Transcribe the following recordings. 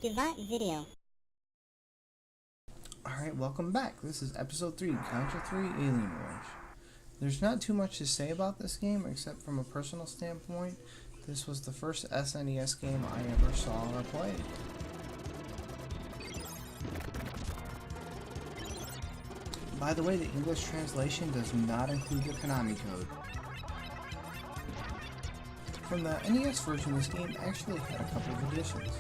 Duvant video. Alright, welcome back. This is episode 3, Contra 3 Alien Wars. There's not too much to say about this game, except from a personal standpoint. This was the first SNES game I ever saw or played. By the way, the English translation does not include the Konami code. From the NES version, this game actually had a couple of additions.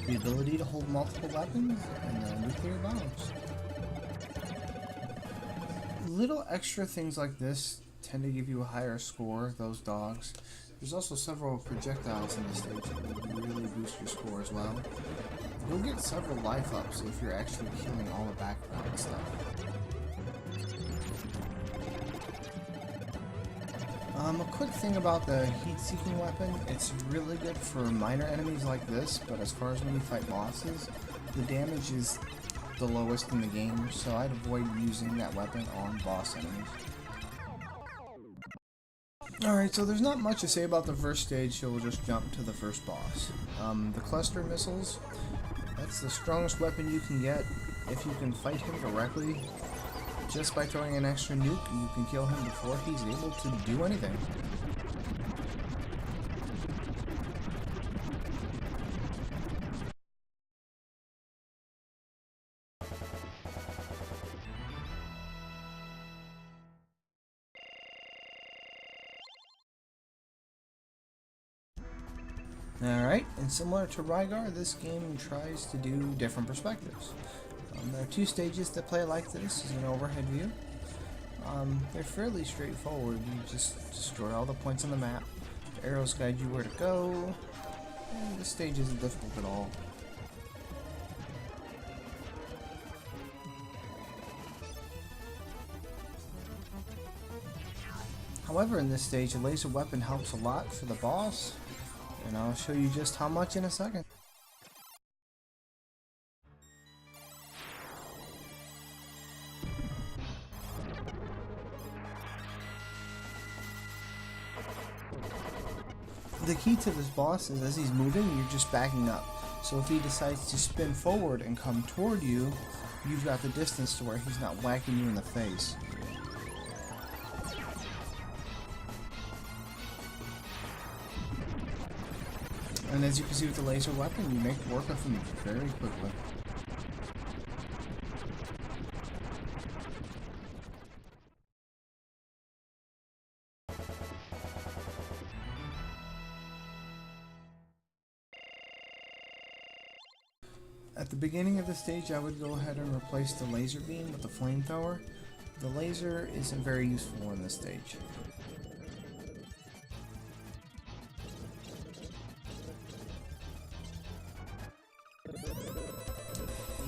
The ability to hold multiple weapons, and the nuclear bombs. Little extra things like this tend to give you a higher score, those dogs. There's also several projectiles in this stage that will really boost your score as well. You'll get several life ups if you're actually killing all the background stuff. A quick thing about the heat-seeking weapon, it's really good for minor enemies like this, but as far as when you fight bosses, the damage is the lowest in the game, so I'd avoid using that weapon on boss enemies. Alright, so there's not much to say about the first stage, so we'll just jump to the first boss. The cluster missiles, that's the strongest weapon you can get if you can fight him directly. Just by throwing an extra nuke, you can kill him before he's able to do anything. Alright, and similar to Rygar, this game tries to do different perspectives. There are two stages that play like this, is an overhead view. They're fairly straightforward. You just destroy all the points on the map. The arrows guide you where to go, and this stage isn't difficult at all. However, in this stage, a laser weapon helps a lot for the boss, and I'll show you just how much in a second. The key to this boss is as he's moving, you're just backing up. So if he decides to spin forward and come toward you, you've got the distance to where he's not whacking you in the face. And as you can see with the laser weapon, you make work of him very quickly. At the beginning of the stage, I would go ahead and replace the laser beam with the flamethrower. The laser isn't very useful in this stage.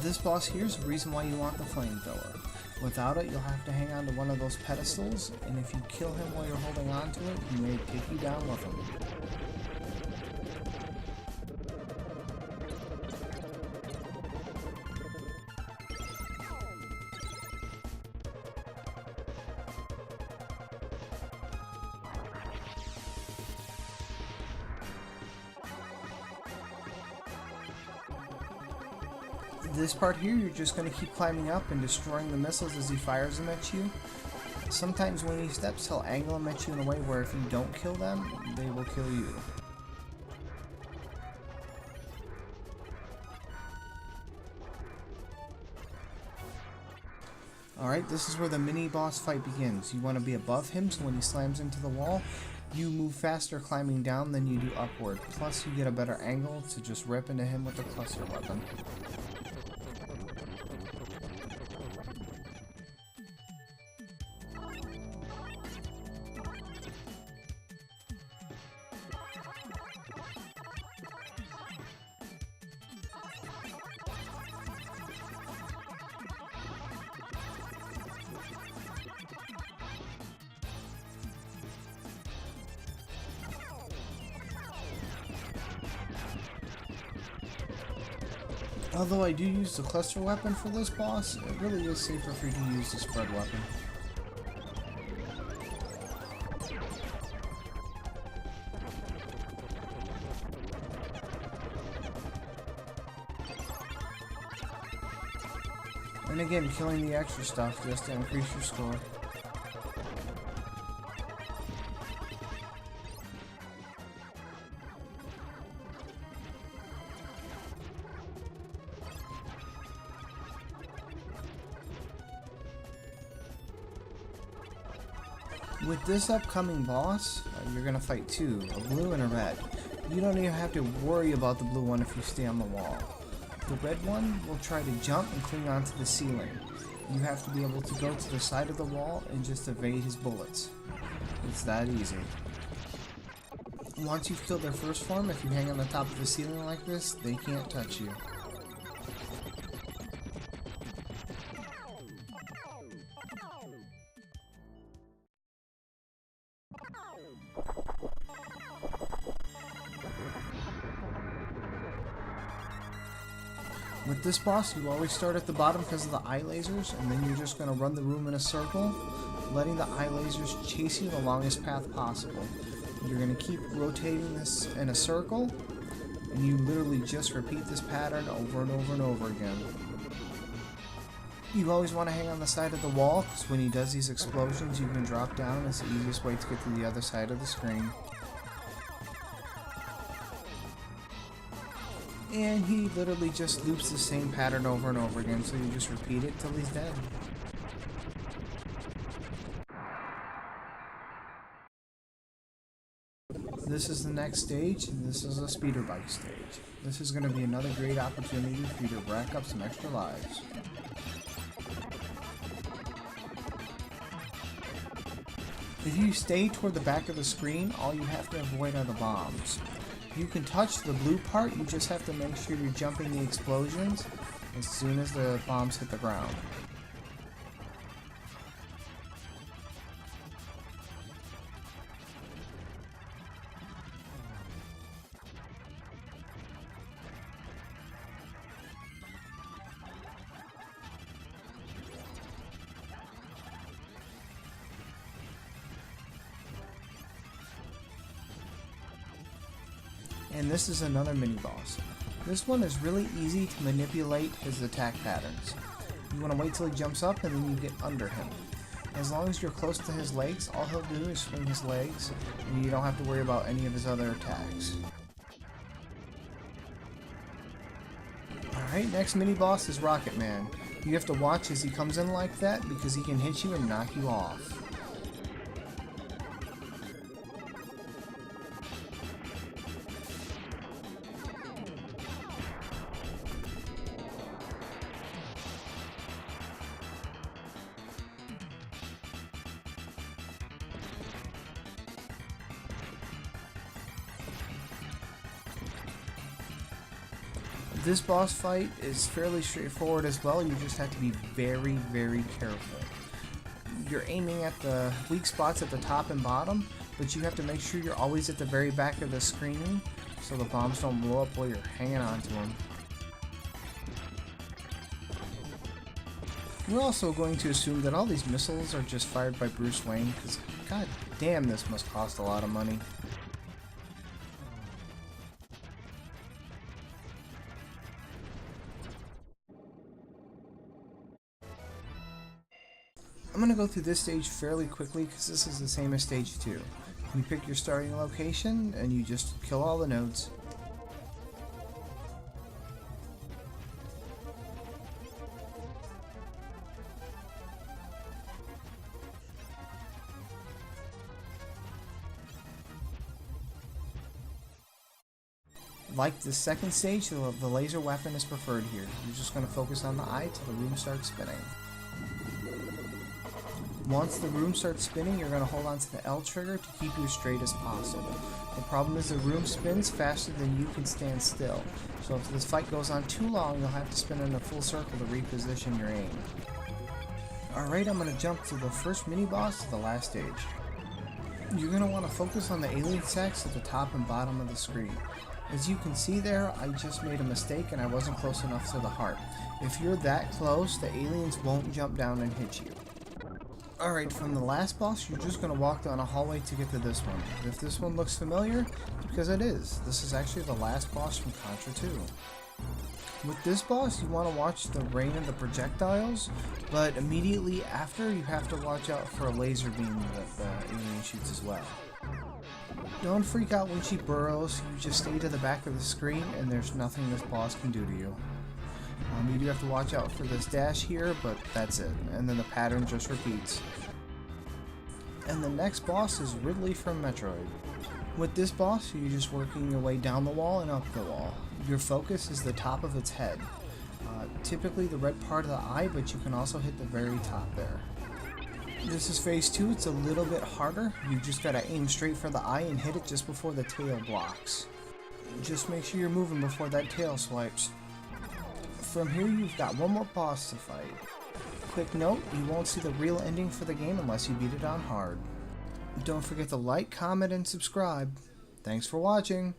This boss here is the reason why you want the flamethrower. Without it, you'll have to hang on to one of those pedestals, and if you kill him while you're holding on to it, he may take you down with him. This part here, you're just going to keep climbing up and destroying the missiles as he fires them at you. Sometimes when he steps, he'll angle them at you in a way where if you don't kill them, they will kill you. Alright, this is where the mini-boss fight begins. You want to be above him, so when he slams into the wall, you move faster climbing down than you do upward. Plus, you get a better angle to just rip into him with the cluster weapon. Although I do use the cluster weapon for this boss, it really is safer for you to use the spread weapon. And again, killing the extra stuff just to increase your score. With this upcoming boss, you're going to fight two, a blue and a red. You don't even have to worry about the blue one if you stay on the wall. The red one will try to jump and cling onto the ceiling. You have to be able to go to the side of the wall and just evade his bullets. It's that easy. Once you've killed their first form, if you hang on the top of the ceiling like this, they can't touch you. With this boss, you always start at the bottom because of the eye lasers, and then you're just going to run the room in a circle, letting the eye lasers chase you the longest path possible. You're going to keep rotating this in a circle, and you literally just repeat this pattern over and over and over again. You always want to hang on the side of the wall, because when he does these explosions, you can drop down. It's the easiest way to get to the other side of the screen. And he literally just loops the same pattern over and over again, so you just repeat it till he's dead. This is the next stage, and this is a speeder bike stage. This is going to be another great opportunity for you to rack up some extra lives. If you stay toward the back of the screen, all you have to avoid are the bombs. You can touch the blue part, you just have to make sure you're jumping the explosions as soon as the bombs hit the ground. And this is another mini-boss. This one is really easy to manipulate his attack patterns. You want to wait till he jumps up and then you get under him. As long as you're close to his legs, all he'll do is swing his legs, and you don't have to worry about any of his other attacks. Alright, next mini-boss is Rocket Man. You have to watch as he comes in like that because he can hit you and knock you off. This boss fight is fairly straightforward as well. You just have to be very, very careful. You're aiming at the weak spots at the top and bottom, but you have to make sure you're always at the very back of the screen so the bombs don't blow up while you're hanging on to them. We're also going to assume that all these missiles are just fired by Bruce Wayne, because god damn, this must cost a lot of money. I'm going to go through this stage fairly quickly because this is the same as stage 2. You pick your starting location and you just kill all the nodes. Like the second stage, the laser weapon is preferred here. You're just going to focus on the eye till the room starts spinning. Once the room starts spinning, you're going to hold on to the L trigger to keep you as straight as possible. The problem is the room spins faster than you can stand still, so if this fight goes on too long, you'll have to spin in a full circle to reposition your aim. Alright, I'm going to jump to the first mini-boss to the last stage. You're going to want to focus on the alien sacks at the top and bottom of the screen. As you can see there, I just made a mistake and I wasn't close enough to the heart. If you're that close, the aliens won't jump down and hit you. Alright, from the last boss, you're just going to walk down a hallway to get to this one. If this one looks familiar, it's because it is. This is actually the last boss from Contra 2. With this boss, you want to watch the rain of the projectiles, but immediately after, you have to watch out for a laser beam that the alien shoots as well. Don't freak out when she burrows, you just stay to the back of the screen and there's nothing this boss can do to you. You do have to watch out for this dash here, but that's it, and then the pattern just repeats. And the next boss is Ridley from Metroid. With this boss, you're just working your way down the wall and up the wall. Your focus is the top of its head. Typically the red part of the eye, but you can also hit the very top there. This is phase 2, it's a little bit harder. You just gotta aim straight for the eye and hit it just before the tail blocks. Just make sure you're moving before that tail swipes. From here you've got one more boss to fight. Quick note, you won't see the real ending for the game unless you beat it on hard. Don't forget to like, comment, and subscribe. Thanks for watching.